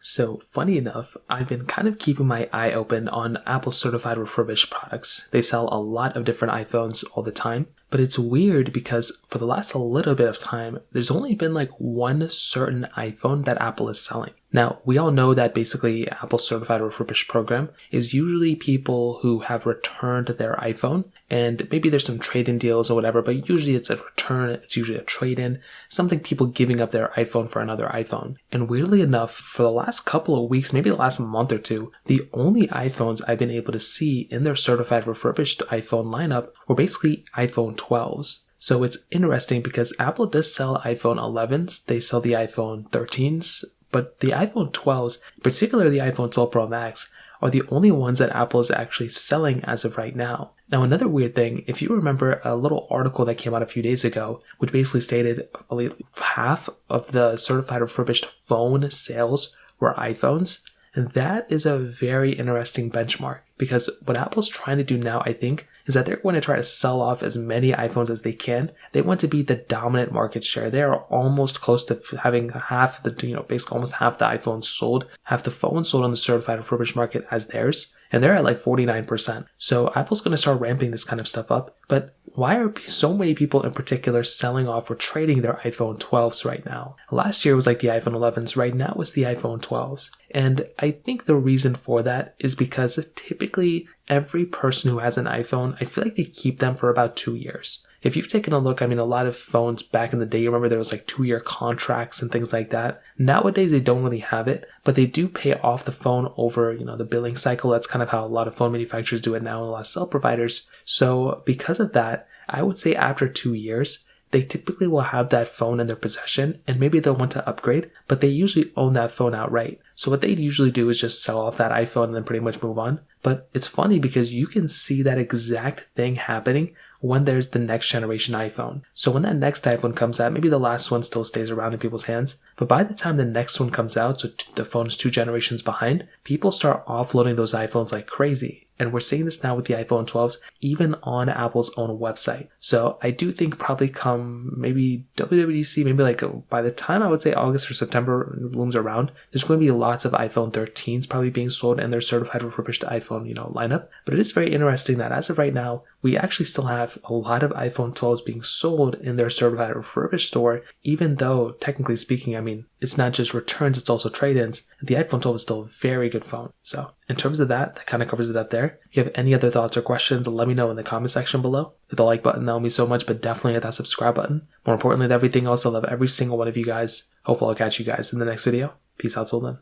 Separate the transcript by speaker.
Speaker 1: So funny enough, I've been kind of keeping my eye open on Apple certified refurbished products. They sell a lot of different iPhones all the time, but it's weird because for the last a little bit of time, there's only been like one certain iPhone that Apple is selling. Now, we all know that basically Apple's certified refurbished program is usually people who have returned their iPhone, and maybe there's some trade-in deals or whatever, but usually it's a return, it's usually a trade-in, something people giving up their iPhone for another iPhone. And weirdly enough, for the last couple of weeks, maybe the last month or two, the only iPhones I've been able to see in their certified refurbished iPhone lineup were basically iPhone 12s. So it's interesting because Apple does sell iPhone 11s, they sell the iPhone 13s, but the iPhone 12s, particularly the iPhone 12 Pro Max, are the only ones that Apple is actually selling as of right now. Now, another weird thing, if you remember a little article that came out a few days ago, which basically stated I believe half of the certified refurbished phone sales were iPhones, and that is a very interesting benchmark because what Apple's trying to do now, I think, is that they're going to try to sell off as many iPhones as they can. They want to be the dominant market share. They are almost close to having half the, basically almost half the iPhones sold, half the phones sold on the certified refurbished market as theirs. And they're at like 49%. So Apple's going to start ramping this kind of stuff up. But why are so many people in particular selling off or trading their iPhone 12s right now? Last year was like the iPhone 11s. Right now it's the iPhone 12s. And I think the reason for that is because typically every person who has an iPhone, I feel like they keep them for about 2 years. If you've taken a look, a lot of phones back in the day, you remember there was like 2-year contracts and things like that. Nowadays, they don't really have it, but they do pay off the phone over, the billing cycle. That's kind of how a lot of phone manufacturers do it now and a lot of cell providers. So because of that, I would say after 2 years, they typically will have that phone in their possession and maybe they'll want to upgrade, but they usually own that phone outright. So what they usually do is just sell off that iPhone and then pretty much move on. But it's funny because you can see that exact thing happening when there's the next generation iPhone. So when that next iPhone comes out, maybe the last one still stays around in people's hands, but by the time the next one comes out, so the phone is 2 generations behind, people start offloading those iPhones like crazy. And we're seeing this now with the iPhone 12s, even on Apple's own website. So I do think probably come maybe WWDC, maybe like by the time I would say August or September looms around, there's going to be lots of iPhone 13s probably being sold in their certified refurbished iPhone, lineup. But it is very interesting that as of right now, we actually still have a lot of iPhone 12s being sold in their certified refurbished store, even though technically speaking, it's not just returns, it's also trade-ins. The iPhone 12 is still a very good phone. So in terms of that kind of covers it up there. If you have any other thoughts or questions, let me know in the comment section below. Hit the like button, that will mean so much, but definitely hit that subscribe button. More importantly than everything else, I love every single one of you guys. Hopefully I'll catch you guys in the next video. Peace out till then.